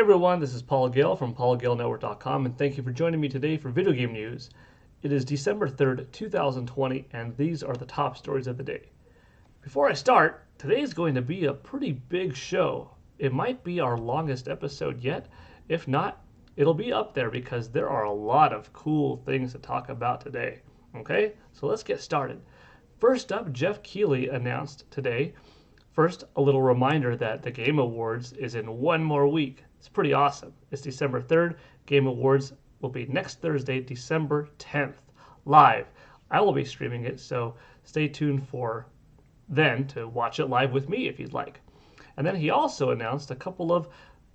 everyone, this is Paul Gale from paulgalenetwork.com, and thank you for joining me today for video game news. It is December 3rd, 2020, and these are the top stories of the day. Before I start, today is going to be a pretty big show. It might be our longest episode yet. If not, it'll be up there because there are a lot of cool things to talk about today. Okay, so let's get started. First up, Jeff Keighley announced today. First, a little reminder that the Game Awards is in one more week. It's pretty awesome. It's December 3rd. Game Awards will be next Thursday, December 10th, live. I will be streaming it, so stay tuned for then to watch it live with me if you'd like. And then he also announced a couple of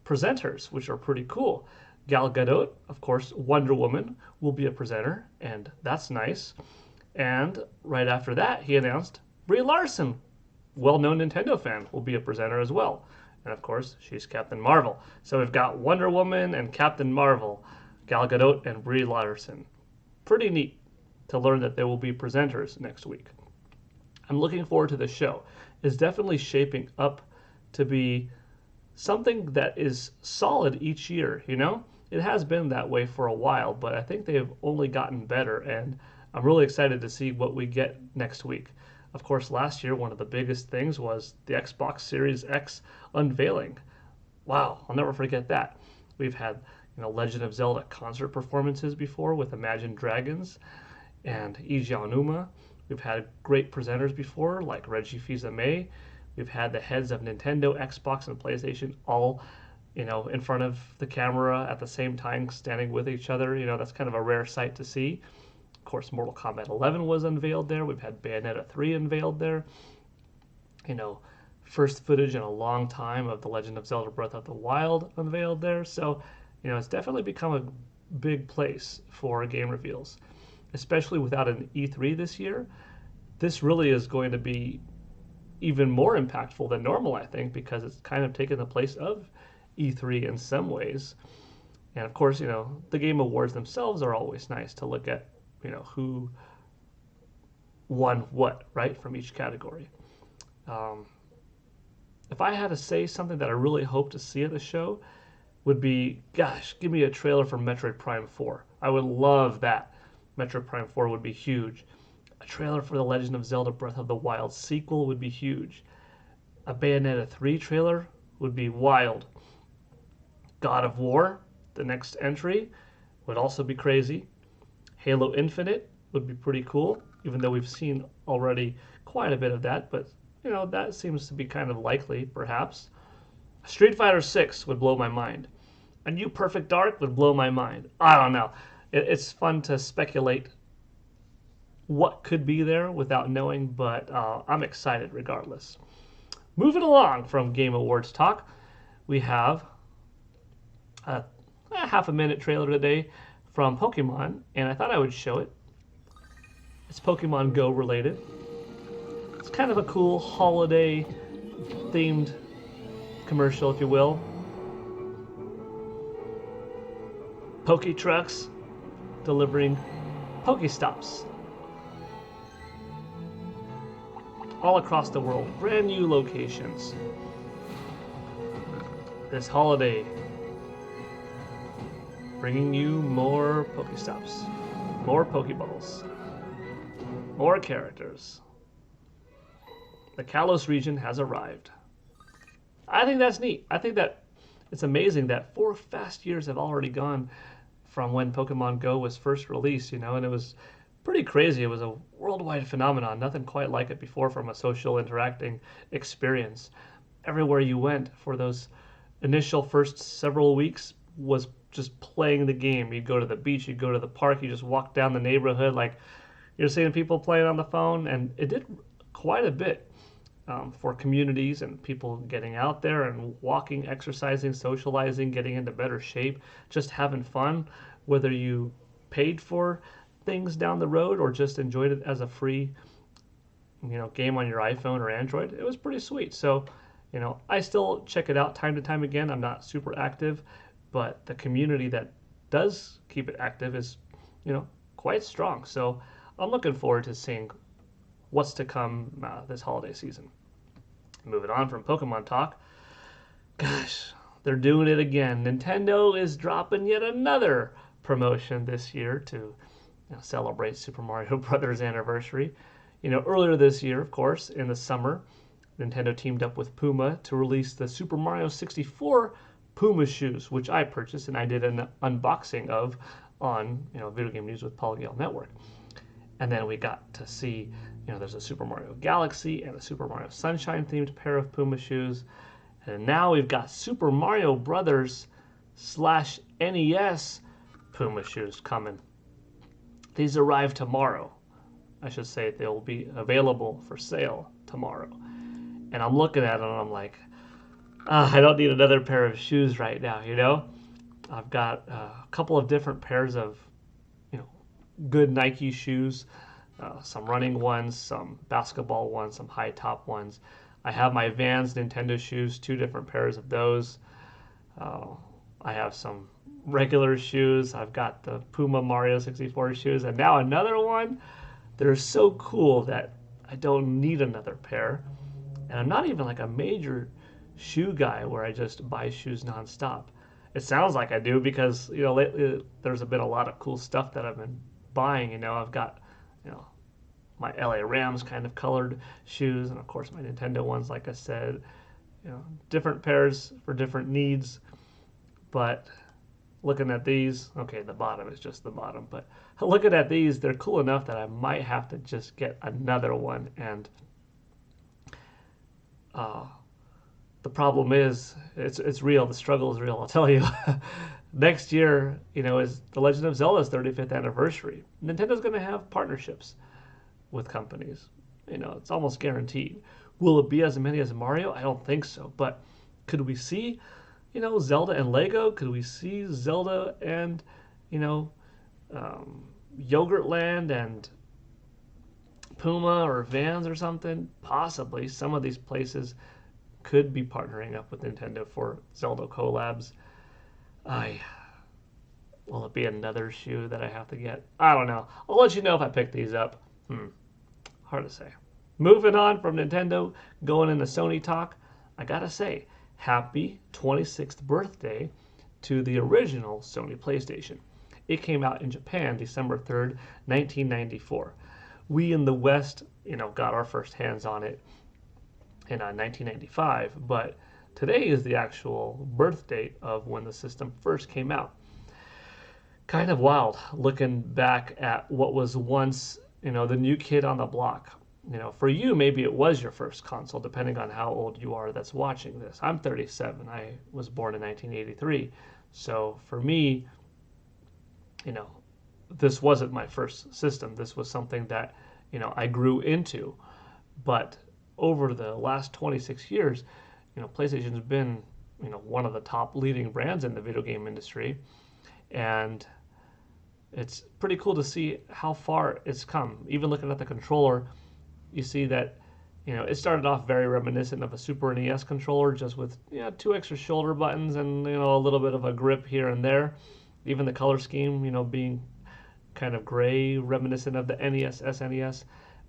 presenters, which are pretty cool. Gal Gadot, of course, Wonder Woman, will be a presenter, and that's nice. And right after that, he announced Brie Larson, well-known Nintendo fan, will be a presenter as well. And of course, she's Captain Marvel. So we've got Wonder Woman and Captain Marvel, Gal Gadot and Brie Larson. Pretty neat to learn that there will be presenters next week. I'm looking forward to the show. It's definitely shaping up to be something that is solid each year, you know? It has been that way for a while, but I think they've only gotten better, and I'm really excited to see what we get next week. Of course, last year, one of the biggest things was the Xbox Series X unveiling. Wow, I'll never forget that. We've had, Legend of Zelda concert performances before with Imagine Dragons and Eiji Aonuma. We've had great presenters before, like Reggie Fils-Aimé. We've had the heads of Nintendo, Xbox, and PlayStation all, in front of the camera at the same time, standing with each other. That's kind of a rare sight to see. Of course, Mortal Kombat 11 was unveiled there. We've had Bayonetta 3 unveiled there. First footage in a long time of The Legend of Zelda Breath of the Wild unveiled there. So, it's definitely become a big place for game reveals, especially without an E3 this year. This really is going to be even more impactful than normal, I think, because it's kind of taken the place of E3 in some ways. And of course, the Game Awards themselves are always nice to look at, who won what, right, from each category. If I had to say something that I really hope to see at the show would be, gosh, give me a trailer for Metroid Prime 4. I would love that. Metroid Prime 4 would be huge. A trailer for The Legend of Zelda Breath of the Wild sequel would be huge. A Bayonetta 3 trailer would be wild. God of War, the next entry, would also be crazy. Halo Infinite would be pretty cool, even though we've seen already quite a bit of that, but that seems to be kind of likely, perhaps. Street Fighter 6 would blow my mind. A new Perfect Dark would blow my mind. I don't know. It's fun to speculate what could be there without knowing, but I'm excited regardless. Moving along from Game Awards talk, we have a half-a-minute trailer today from Pokemon, and I thought I would show it. It's Pokemon Go related. It's kind of a cool holiday-themed commercial, if you will. Poke trucks delivering Pokestops all across the world. Brand new locations. This holiday, bringing you more Pokestops, more Pokeballs, more characters. The Kalos region has arrived. I think that's neat. I think that it's amazing that 4 fast years have already gone from when Pokemon Go was first released, and it was pretty crazy. It was a worldwide phenomenon, nothing quite like it before from a social interacting experience. Everywhere you went for those initial first several weeks was just playing the game. You'd go to the beach, you'd go to the park, you just walk down the neighborhood like you're seeing people playing on the phone, and it did quite a bit for communities and people getting out there and walking, exercising, socializing, getting into better shape, just having fun, whether you paid for things down the road or just enjoyed it as a free game on your iPhone or Android. It was pretty sweet. So I still check it out time to time again. I'm not super active, but the community that does keep it active is quite strong. So I'm looking forward to seeing what's to come this holiday season. Moving on from Pokemon talk, gosh, they're doing it again. Nintendo is dropping yet another promotion this year to celebrate Super Mario Brothers anniversary. Earlier this year, of course, in the summer, Nintendo teamed up with Puma to release the Super Mario 64 Puma shoes, which I purchased and I did an unboxing of on Video Game News with Paul Gale Network. And then we got to see, there's a Super Mario Galaxy and a Super Mario Sunshine themed pair of Puma shoes. And now we've got Super Mario Brothers / NES Puma shoes coming. These arrive tomorrow. I should say they'll be available for sale tomorrow. And I'm looking at them and I'm like, I don't need another pair of shoes right now, I've got a couple of different pairs of, good Nike shoes, some running ones, some basketball ones, some high top ones. I have my Vans Nintendo shoes, 2 different pairs of those. I have some regular shoes. I've got the Puma Mario 64 shoes, and now another one. They're so cool that I don't need another pair. And I'm not even like a major shoe guy where I just buy shoes nonstop. It sounds like I do because, lately there's been a lot of cool stuff that I've been buying. I've got, my LA Rams kind of colored shoes, and of course my Nintendo ones, like I said, different pairs for different needs. But looking at these, okay, the bottom is just the bottom, but looking at these, they're cool enough that I might have to just get another one. And the problem is, it's real. The struggle is real, I'll tell you. Next year, is The Legend of Zelda's 35th anniversary. Nintendo's going to have partnerships with companies. It's almost guaranteed. Will it be as many as Mario? I don't think so. But could we see, Zelda and Lego? Could we see Zelda and, Yogurtland and Puma or Vans or something? Possibly. Some of these places could be partnering up with Nintendo for Zelda collabs. Will it be another shoe that I have to get? I don't know. I'll let you know if I pick these up. Hard to say. Moving on from Nintendo, going into Sony talk, I gotta say, happy 26th birthday to the original Sony PlayStation. It came out in Japan December 3rd, 1994. We in the West, got our first hands on it in 1995, but today is the actual birth date of when the system first came out. Kind of wild looking back at what was once, the new kid on the block. For you, maybe it was your first console, depending on how old you are that's watching this. I'm 37. I was born in 1983. So for me, this wasn't my first system. This was something that, I grew into. But over the last 26 years, PlayStation's been, one of the top leading brands in the video game industry. And it's pretty cool to see how far it's come. Even looking at the controller, you see that, it started off very reminiscent of a Super NES controller, just with 2 extra shoulder buttons and, a little bit of a grip here and there. Even the color scheme, being kind of gray, reminiscent of the NES, SNES.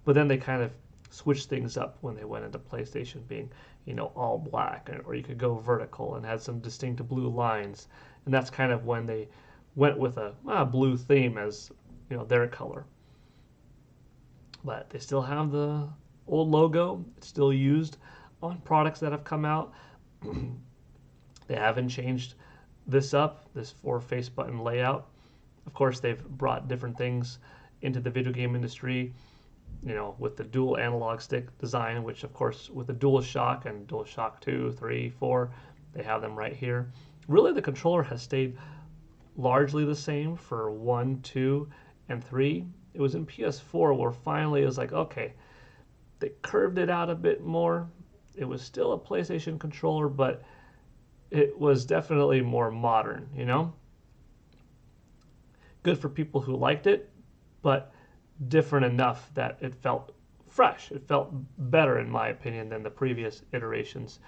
But then they kind of switched things up when they went into PlayStation being, all black, or you could go vertical and had some distinct blue lines. And that's kind of when they went with a blue theme as, their color. But they still have the old logo. It's still used on products that have come out. They haven't changed this 4-face button layout. Of course, they've brought different things into the video game industry, with the dual analog stick design, which of course with the DualShock and DualShock 2, 3, 4, they have them right here. Really, the controller has stayed largely the same for 1, 2, and 3. It was in PS4 where finally it was like, okay, they curved it out a bit more. It was still a PlayStation controller, but it was definitely more modern, Good for people who liked it, but different enough that it felt fresh. It felt better, in my opinion, than the previous iterations.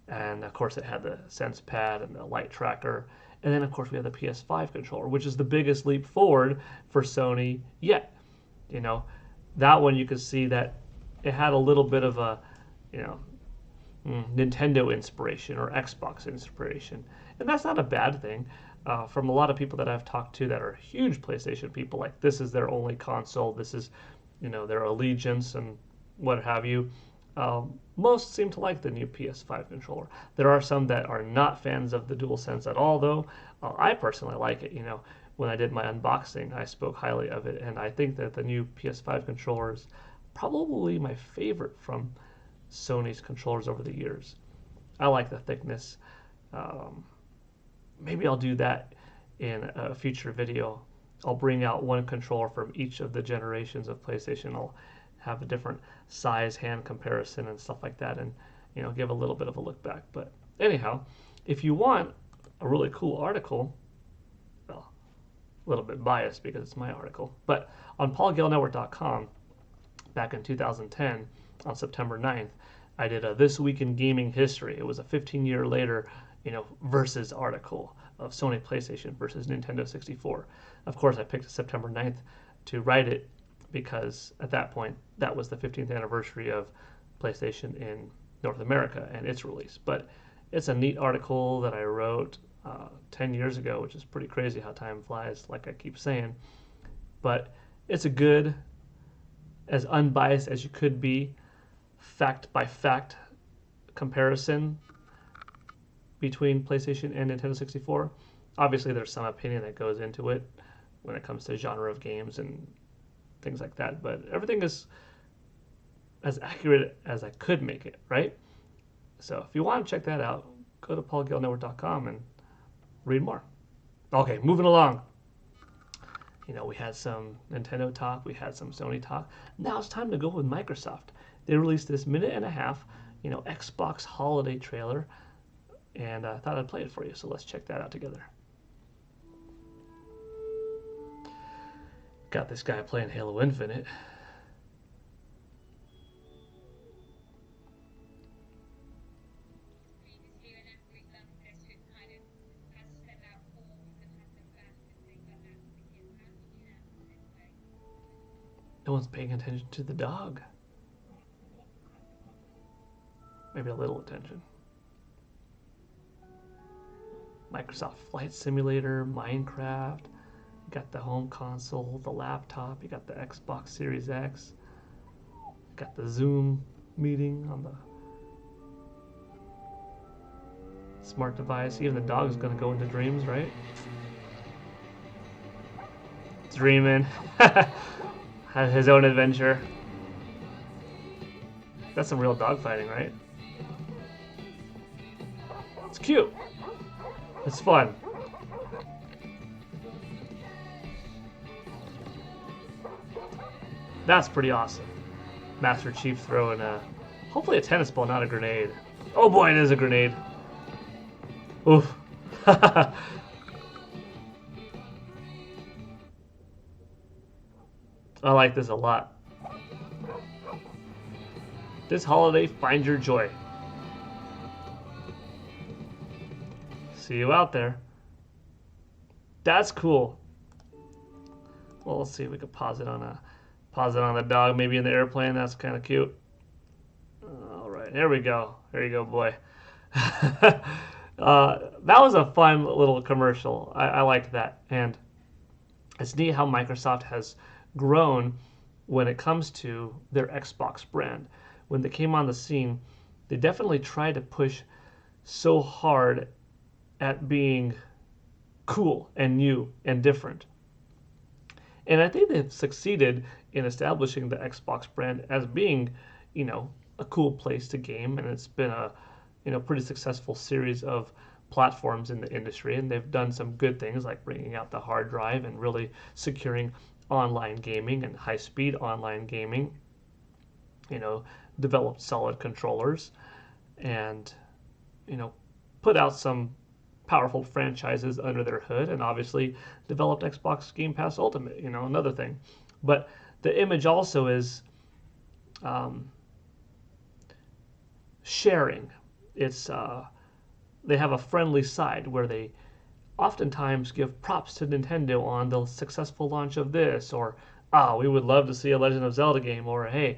And of course, it had the Sense Pad and the light tracker. And then, of course, we have the PS5 controller, which is the biggest leap forward for Sony yet. That one you could see that it had a little bit of a, Nintendo inspiration or Xbox inspiration. And that's not a bad thing. From a lot of people that I've talked to that are huge PlayStation people, like this is their only console, this is, their allegiance and what have you. Most seem to like the new PS5 controller. There are some that are not fans of the DualSense at all, though. I personally like it. When I did my unboxing, I spoke highly of it, and I think that the new PS5 controller is probably my favorite from Sony's controllers over the years. I like the thickness. Maybe I'll do that in a future video. I'll bring out one controller from each of the generations of PlayStation. I'll have a different size hand comparison and stuff like that, and give a little bit of a look back. But anyhow, if you want a really cool article, well, a little bit biased because it's my article, but on paulgalenetwork.com back in 2010 on September 9th, I did a This Week in Gaming History. It was a 15-year later, versus article of Sony PlayStation versus Nintendo 64. Of course, I picked September 9th to write it because at that point, that was the 15th anniversary of PlayStation in North America and its release. But it's a neat article that I wrote 10 years ago, which is pretty crazy how time flies, like I keep saying. But it's a good, as unbiased as you could be, fact by fact comparison between PlayStation and Nintendo 64. Obviously, there's some opinion that goes into it when it comes to genre of games and things like that, but everything is as accurate as I could make it, right? So if you want to check that out, go to paulgalenetwork.com and read more. Okay, moving along. We had some Nintendo talk, we had some Sony talk. Now it's time to go with Microsoft. They released this minute and a half, Xbox holiday trailer, and I thought I'd play it for you, so let's check that out together. Got this guy playing Halo Infinite. No one's paying attention to the dog. Maybe a little attention. Microsoft Flight Simulator, Minecraft. You got the home console, the laptop. You got the Xbox Series X. You got the Zoom meeting on the smart device. Even the dog is going to go into dreams, right? Dreaming. Have his own adventure. That's some real dog fighting, right? It's cute. It's fun. That's pretty awesome. Master Chief throwing hopefully a tennis ball, not a grenade. Oh boy, it is a grenade. Oof. I like this a lot. This holiday, find your joy. See you out there. That's cool. Well, let's see if we could pause it on the dog, maybe in the airplane. That's kind of cute. All right, here we go. There you go, boy. That was a fun little commercial. I liked that, and it's neat how Microsoft has grown when it comes to their Xbox brand. When they came on the scene, they definitely tried to push so hard at being cool and new and different. And I think they've succeeded in establishing the Xbox brand as being, a cool place to game, and it's been a, pretty successful series of platforms in the industry, and they've done some good things like bringing out the hard drive and really securing online gaming and high-speed online gaming, developed solid controllers, and, put out some powerful franchises under their hood, and obviously developed Xbox Game Pass Ultimate, another thing. But the image also is sharing. It's they have a friendly side where they oftentimes give props to Nintendo on the successful launch of this, or we would love to see a Legend of Zelda game, or hey,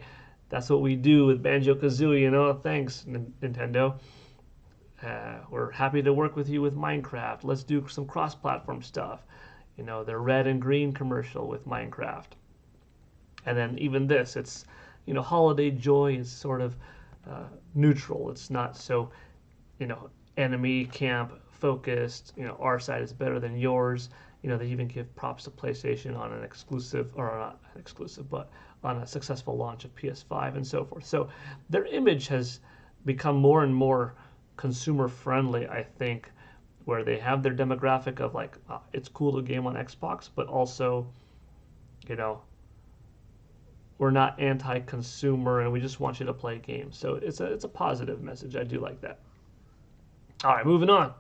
That's what we do with Banjo-Kazooie, you know. Thanks, Nintendo. We're happy to work with you with Minecraft. Let's do some cross-platform stuff. You know, the red and green commercial with Minecraft. And then even this, it's, you know, holiday joy is sort of neutral. It's not so, you know, enemy camp focused. You know, our side is better than yours. You know, they even give props to PlayStation on an exclusive, or not an exclusive, but on a successful launch of PS5 and so forth. So their image has become more and more consumer friendly, I think, where they have their demographic of like, it's cool to game on Xbox, but also, you know, we're not anti-consumer and we just want you to play games. So it's a positive message. I do like that. All right, moving on.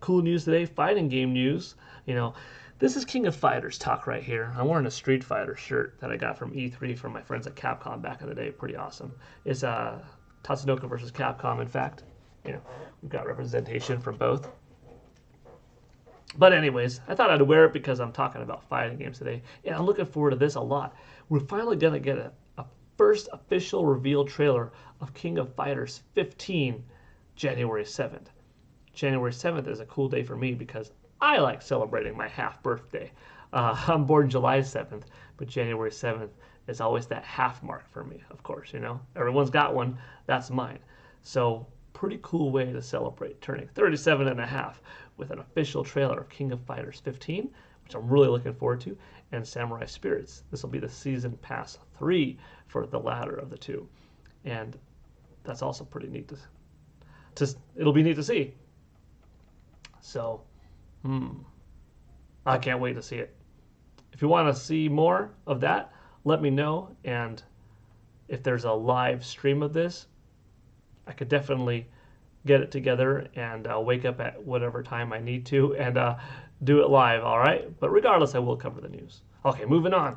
Cool news today, fighting game news. You know, this is King of Fighters talk right here. I'm wearing a Street Fighter shirt that I got from E3 from my friends at Capcom back in the day. Pretty awesome. It's Tatsunoko versus Capcom, in fact. You know, we've got representation from both. But anyways, I thought I'd wear it because I'm talking about fighting games today. And I'm looking forward to this a lot. We're finally going to get a first official reveal trailer of King of Fighters 15 January 7th. January 7th is a cool day for me because I like celebrating my half birthday. I'm born July 7th, but January 7th is always that half mark for me, of course, you know. Everyone's got one. That's mine. So pretty cool way to celebrate turning 37 and a half with an official trailer of King of Fighters 15, which I'm really looking forward to, and Samurai Spirits. This will be the Season Pass 3 for the latter of the two. And that's also pretty neat it'll be neat to see. So, I can't wait to see it. If you want to see more of that, let me know. And if there's a live stream of this, I could definitely get it together and wake up at whatever time I need to and do it live, all right? But regardless, I will cover the news. Okay, moving on.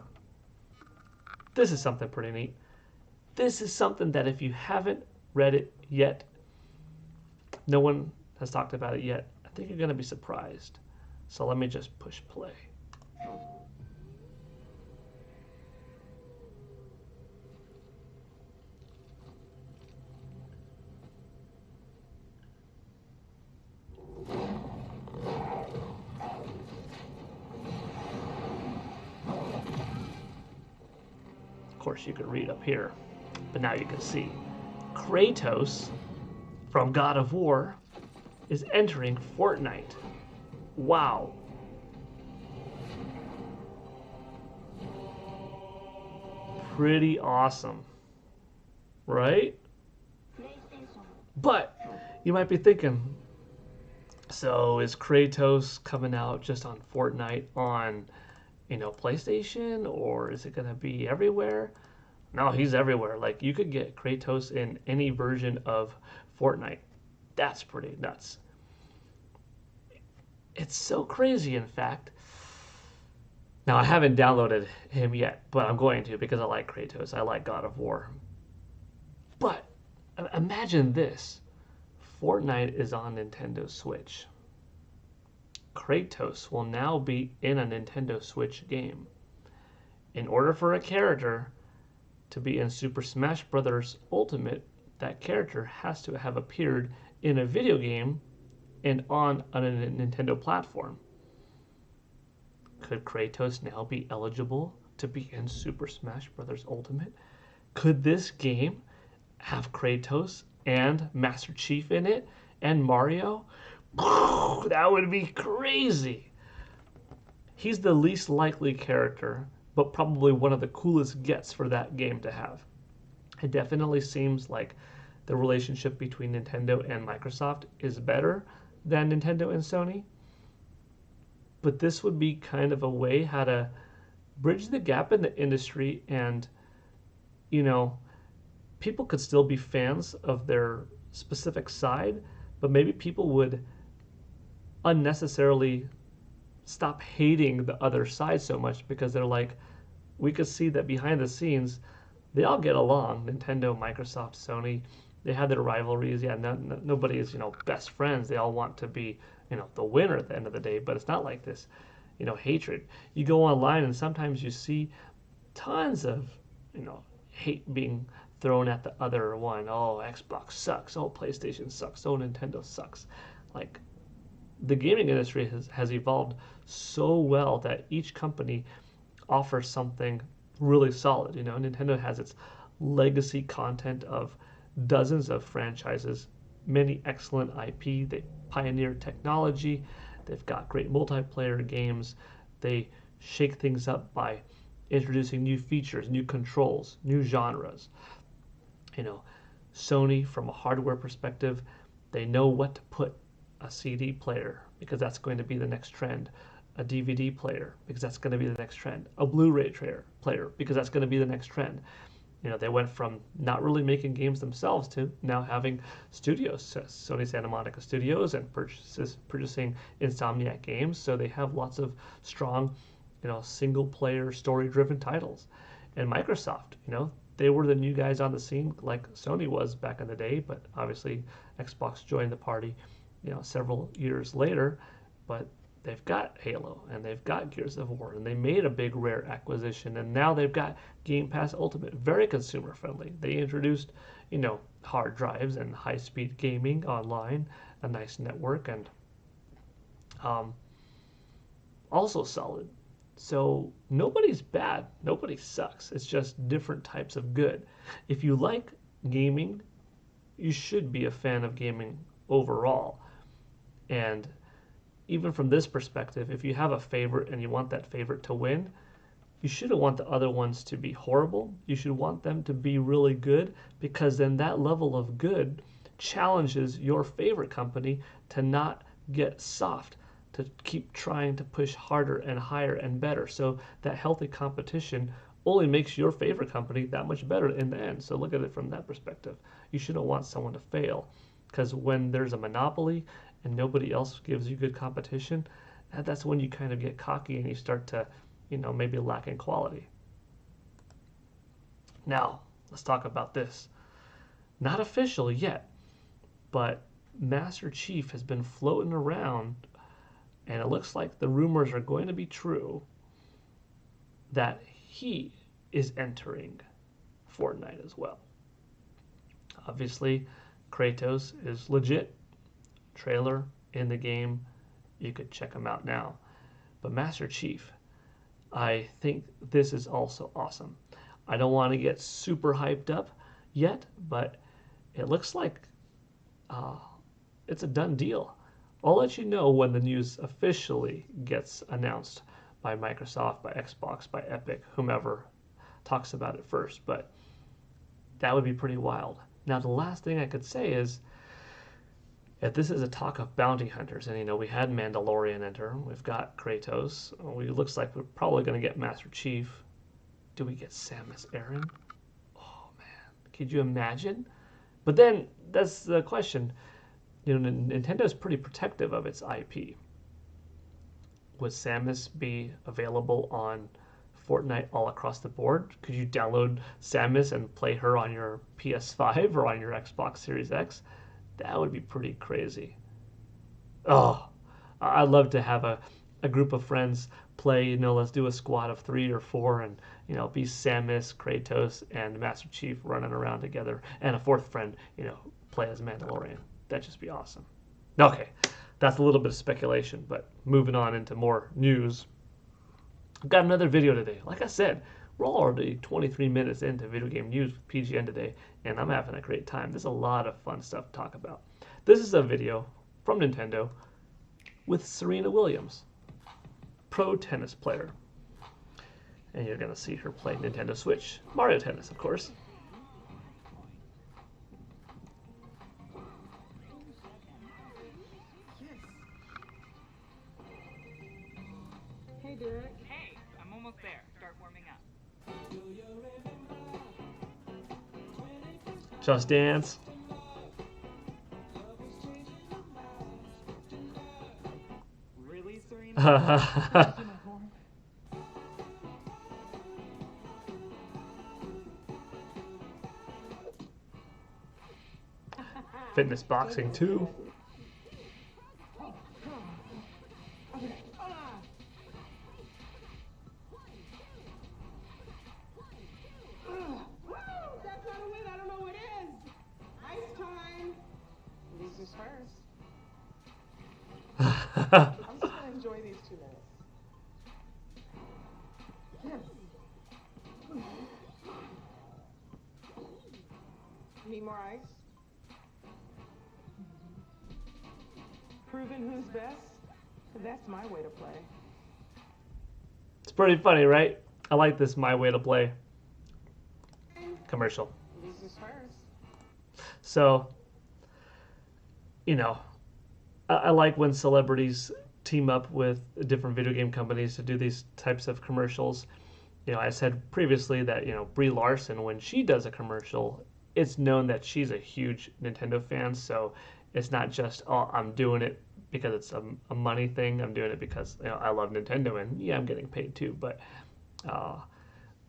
This is something pretty neat. This is something that if you haven't read it yet, no one has talked about it yet, I think you're going to be surprised. So let me just push play. Of course, you could read up here, but now you can see. Kratos from God of War is entering Fortnite. Wow. Pretty awesome, right? But you might be thinking, so is Kratos coming out just on Fortnite on, you know, PlayStation, or is it going to be everywhere? No, he's everywhere. Like, you could get Kratos in any version of Fortnite. That's pretty nuts. It's so crazy, in fact. Now, I haven't downloaded him yet, but I'm going to because I like Kratos. I like God of War. But imagine this. Fortnite is on Nintendo Switch. Kratos will now be in a Nintendo Switch game. In order for a character to be in Super Smash Bros. Ultimate, that character has to have appeared in a video game and on a Nintendo platform. Could Kratos now be eligible to be in Super Smash Bros. Ultimate? Could this game have Kratos and Master Chief in it and Mario? That would be crazy. He's the least likely character, but probably one of the coolest gets for that game to have. It definitely seems like the relationship between Nintendo and Microsoft is better than Nintendo and Sony. But this would be kind of a way how to bridge the gap in the industry, and, you know, people could still be fans of their specific side, but maybe people would unnecessarily stop hating the other side so much because they're like, we could see that behind the scenes, they all get along. Nintendo, Microsoft, Sony, they have their rivalries. Yeah, nobody is, you know, best friends. They all want to be, you know, the winner at the end of the day, but it's not like this, you know, hatred. You go online and sometimes you see tons of, you know, hate being thrown at the other one. Oh, Xbox sucks. Oh, PlayStation sucks. Oh, Nintendo sucks. Like, the gaming industry has evolved so well that each company offers something really solid. You know, Nintendo has its legacy content of dozens of franchises, many excellent IP. They pioneered technology. They've got great multiplayer games. They shake things up by introducing new features, new controls, new genres. You know, Sony, from a hardware perspective, they know what to put a CD player because that's going to be the next trend, a DVD player because that's going to be the next trend, a Blu-ray player because that's going to be the next trend. You know, they went from not really making games themselves to now having studios, Sony Santa Monica Studios, and purchasing Insomniac Games. So they have lots of strong, you know, single-player, story-driven titles. And Microsoft, you know, they were the new guys on the scene like Sony was back in the day, but obviously Xbox joined the party, you know, several years later. But they've got Halo and they've got Gears of War and they made a big Rare acquisition and now they've got Game Pass Ultimate, very consumer friendly. They introduced, you know, hard drives and high-speed gaming online, a nice network, and also solid. So nobody's bad, nobody sucks. It's just different types of good. If you like gaming, you should be a fan of gaming overall. And even from this perspective, if you have a favorite and you want that favorite to win, you shouldn't want the other ones to be horrible. You should want them to be really good because then that level of good challenges your favorite company to not get soft, to keep trying to push harder and higher and better. So that healthy competition only makes your favorite company that much better in the end. So look at it from that perspective. You shouldn't want someone to fail because when there's a monopoly and nobody else gives you good competition, that's when you kind of get cocky and you start to, you know, maybe lack in quality. Now, let's talk about this. Not official yet, but Master Chief has been floating around, and it looks like the rumors are going to be true that he is entering Fortnite as well. Obviously, Kratos is legit. Trailer in the game, you could check him out now. But Master Chief, I think this is also awesome. I don't want to get super hyped up yet, but it looks like it's a done deal. I'll let you know when the news officially gets announced by Microsoft, by Xbox, by Epic, whomever talks about it first, but that would be pretty wild. Now, the last thing I could say is, if this is a talk of bounty hunters, and you know, we had Mandalorian enter, we've got Kratos, it looks like we're probably going to get Master Chief. Do we get Samus Aran? Oh man, could you imagine? But then, that's the question. You know, Nintendo's pretty protective of its IP. Would Samus be available on Fortnite all across the board? Could you download Samus and play her on your PS5 or on your Xbox Series X? That would be pretty crazy. Oh, I'd love to have a group of friends play, you know, let's do a squad of 3 or 4 and, you know, be Samus, Kratos, and Master Chief running around together, and a fourth friend, you know, play as Mandalorian. That'd just be awesome. Okay, that's a little bit of speculation, but moving on into more news. I've got another video today. Like I said, we're already 23 minutes into video game news with PGN today, and I'm having a great time. There's a lot of fun stuff to talk about. This is a video from Nintendo with Serena Williams, pro tennis player. And you're going to see her play Nintendo Switch. Mario Tennis, of course. Hey, Derek. Hey, I'm almost there. Start warming up. Just Dance. Really, Serena? Fitness boxing too. I'm just gonna enjoy these 2 minutes. Yes. Need more ice? Proving who's best? That's my way to play. It's pretty funny, right? I like this My Way to Play commercial. Loses first. So, you know, I like when celebrities team up with different video game companies to do these types of commercials. You know, I said previously that, Brie Larson, when she does a commercial, it's known that she's a huge Nintendo fan. So it's not just, oh, I'm doing it because it's a money thing. I'm doing it because, I love Nintendo and yeah, I'm getting paid too. But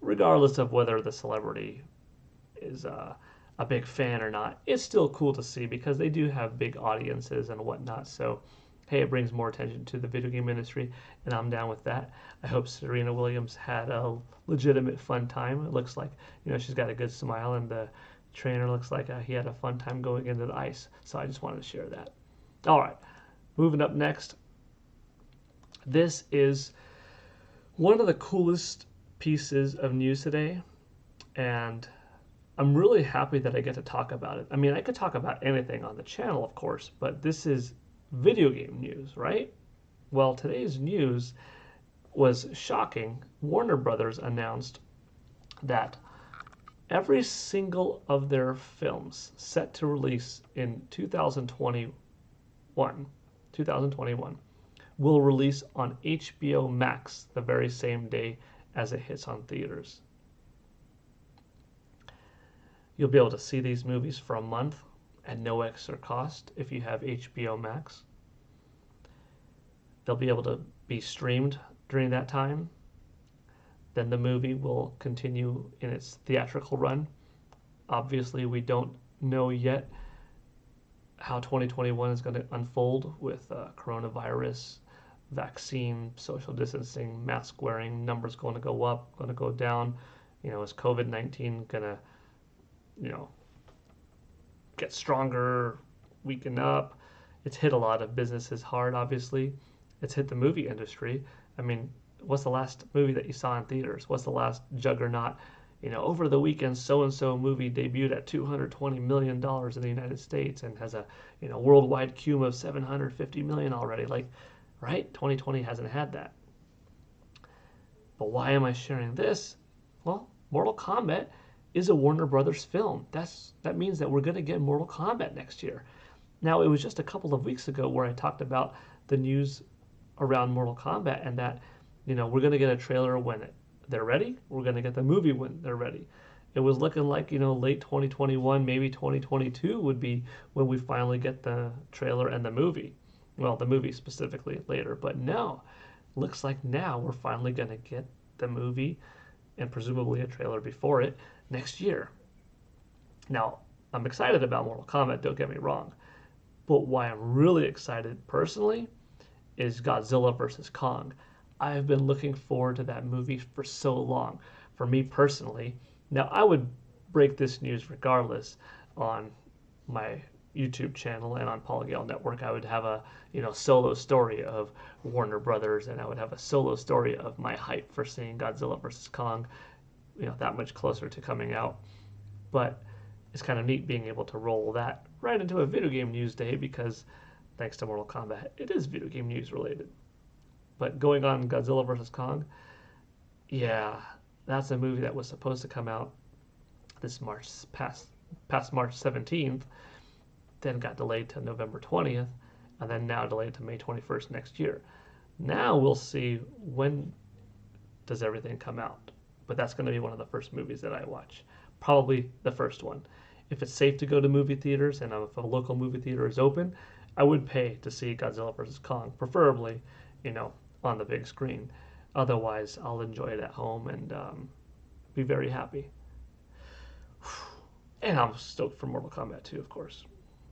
regardless of whether the celebrity is a big fan or not, it's still cool to see because they do have big audiences and whatnot. So, hey, it brings more attention to the video game industry, and I'm down with that. I hope Serena Williams had a legitimate fun time. It looks like, she's got a good smile, and the trainer looks like he had a fun time going into the ice. So I just wanted to share that. All right, moving up next. This is one of the coolest pieces of news today, and I'm really happy that I get to talk about it. I mean, I could talk about anything on the channel, of course, but this is video game news, right? Well, today's news was shocking. Warner Brothers announced that every single of their films set to release in 2021 will release on HBO Max the very same day as it hits on theaters. You'll be able to see these movies for a month at no extra cost if you have HBO Max. They'll be able to be streamed during that time. Then the movie will continue in its theatrical run. Obviously, we don't know yet how 2021 is going to unfold with coronavirus, vaccine, social distancing, mask wearing, numbers going to go up, going to go down. Is COVID-19 going to get stronger, weaken up? It's hit a lot of businesses hard, obviously. It's hit the movie industry. I mean, what's the last movie that you saw in theaters? What's the last juggernaut? Over the weekend, so-and-so movie debuted at $220 million in the United States and has a, worldwide cume of $750 million already. Like, right? 2020 hasn't had that. But why am I sharing this? Well, Mortal Kombat is a Warner Brothers film. That means that we're going to get Mortal Kombat next year. Now, it was just a couple of weeks ago where I talked about the news around Mortal Kombat and that, we're going to get a trailer when they're ready. We're going to get the movie when they're ready. It was looking like, late 2021, maybe 2022 would be when we finally get the trailer and the movie. Well, the movie specifically later. But no, looks like now we're finally going to get the movie and presumably a trailer before it next year. Now, I'm excited about Mortal Kombat, don't get me wrong. But why I'm really excited personally is Godzilla vs. Kong. I have been looking forward to that movie for so long. For me personally, now I would break this news regardless on my YouTube channel and on Paul Gale Network. I would have a solo story of Warner Brothers, and I would have a solo story of my hype for seeing Godzilla vs. Kong, that much closer to coming out. But it's kind of neat being able to roll that right into a video game news day because thanks to Mortal Kombat, it is video game news related. But going on Godzilla vs. Kong, yeah, that's a movie that was supposed to come out this past March 17th, then got delayed to November 20th, and then now delayed to May 21st next year. Now we'll see when does everything come out. But that's going to be one of the first movies that I watch. Probably the first one. If it's safe to go to movie theaters and if a local movie theater is open, I would pay to see Godzilla vs. Kong, preferably, on the big screen. Otherwise, I'll enjoy it at home and be very happy. And I'm stoked for Mortal Kombat 2, of course.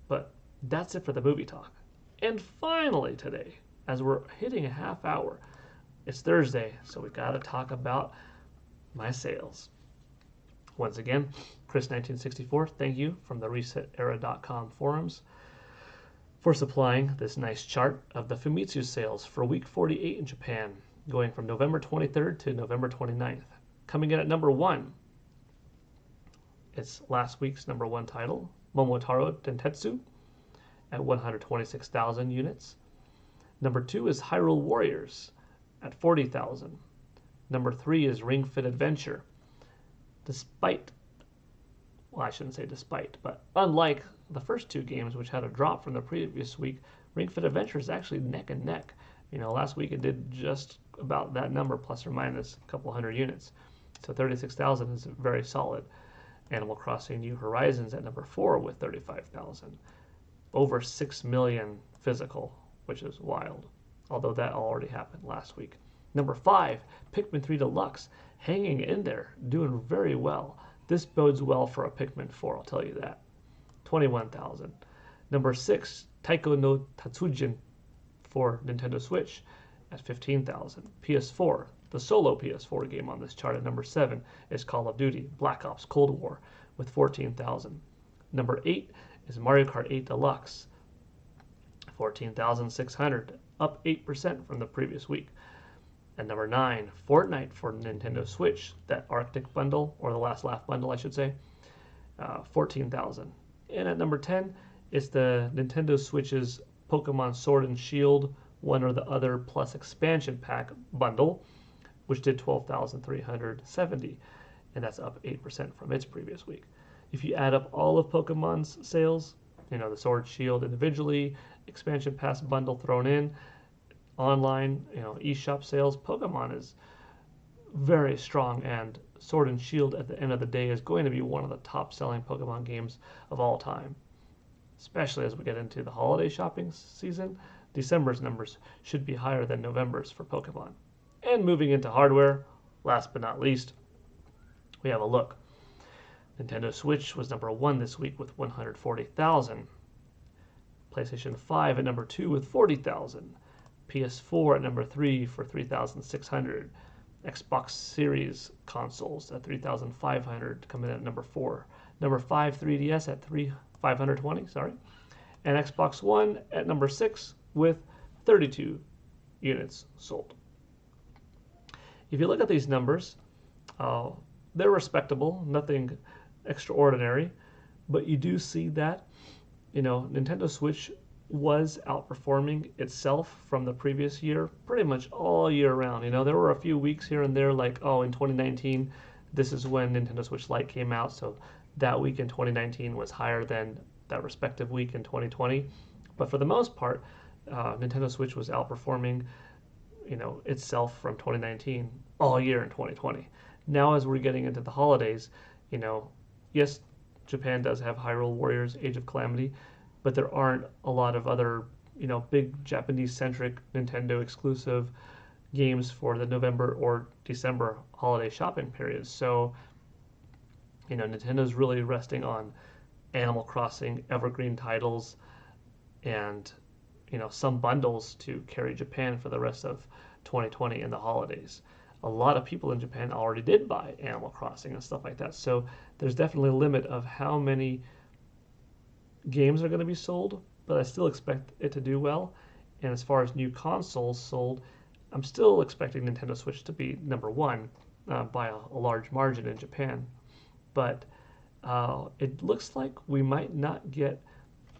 But that's it for the movie talk. And finally today, as we're hitting a half hour, it's Thursday, so we got to talk about my sales. Once again, Chris1964, thank you from the ResetEra.com forums for supplying this nice chart of the Famitsu sales for week 48 in Japan, going from November 23rd to November 29th. Coming in at number 1, it's last week's number 1 title, Momotaro Dentetsu, at 126,000 units. Number 2 is Hyrule Warriors at 40,000. Number 3 is Ring Fit Adventure. I shouldn't say despite, but unlike the first 2 games, which had a drop from the previous week, Ring Fit Adventure is actually neck and neck. Last week it did just about that number, plus or minus a couple hundred units. So 36,000 is very solid. Animal Crossing New Horizons at number 4 with 35,000. Over 6 million physical, which is wild, although that already happened last week. Number 5, Pikmin 3 Deluxe, hanging in there, doing very well. This bodes well for a Pikmin 4, I'll tell you that. 21,000. Number 6, Taiko no Tatsujin for Nintendo Switch at 15,000. PS4, the solo PS4 game on this chart at number 7 is Call of Duty Black Ops Cold War with 14,000. Number 8 is Mario Kart 8 Deluxe, 14,600, up 8% from the previous week. And number 9, Fortnite for Nintendo Switch, that Arctic bundle, or the Last Laugh bundle, I should say, 14,000. And at number 10 is the Nintendo Switch's Pokemon Sword and Shield, one or the other plus expansion pack bundle, which did 12,370, and that's up 8% from its previous week. If you add up all of Pokemon's sales, the Sword Shield individually, expansion pass bundle thrown in, online, eShop sales, Pokemon is very strong, and Sword and Shield at the end of the day is going to be one of the top selling Pokemon games of all time, especially as we get into the holiday shopping season. December's numbers should be higher than November's for Pokemon. And moving into hardware, last but not least, we have a look. Nintendo Switch was number 1 this week with 140,000. PlayStation 5 at number 2 with 40,000. PS4 at number 3 for 3,600. Xbox Series consoles at 3,500 coming in at number 4. Number 5, 3DS at 520, and Xbox One at number 6 with 32 units sold. If you look at these numbers, they're respectable, nothing extraordinary, but you do see that, Nintendo Switch was outperforming itself from the previous year pretty much all year round. There were a few weeks here and there like, in 2019, this is when Nintendo Switch Lite came out, so that week in 2019 was higher than that respective week in 2020. But for the most part, Nintendo Switch was outperforming, itself from 2019 all year in 2020. Now, as we're getting into the holidays, yes, Japan does have Hyrule Warriors Age of Calamity, but there aren't a lot of other, big Japanese-centric Nintendo exclusive games for the November or December holiday shopping periods. So, Nintendo's really resting on Animal Crossing, evergreen titles, and, some bundles to carry Japan for the rest of 2020 and the holidays. A lot of people in Japan already did buy Animal Crossing and stuff like that. So there's definitely a limit of how many games are going to be sold, but I still expect it to do well. And as far as new consoles sold, I'm still expecting Nintendo Switch to be number 1 by a large margin in Japan. But it looks like we might not get,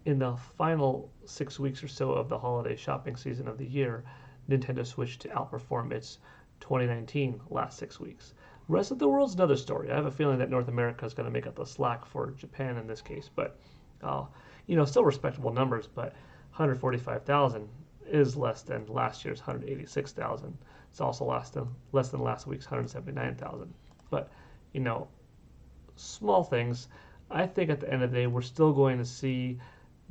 in the final 6 weeks or so of the holiday shopping season of the year, Nintendo Switch to outperform its 2019 last 6 weeks. The rest of the world's another story. I have a feeling that North America is going to make up the slack for Japan in this case, but still respectable numbers. But 145,000 is less than last year's 186,000. It's also less than last week's 179,000. But small things. I think at the end of the day, we're still going to see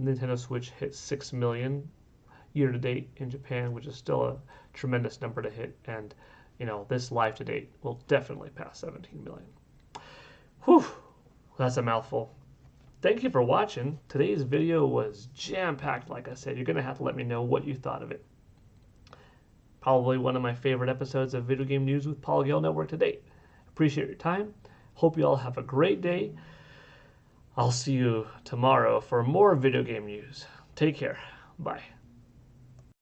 Nintendo Switch hit 6 million year to date in Japan, which is still a tremendous number to hit. And, this live to date will definitely pass 17 million. Whew, that's a mouthful. Thank you for watching. Today's video was jam-packed, like I said. You're going to have to let me know what you thought of it. Probably one of my favorite episodes of Video Game News with Paul Gale Network to date. Appreciate your time. Hope you all have a great day. I'll see you tomorrow for more video game news. Take care. Bye.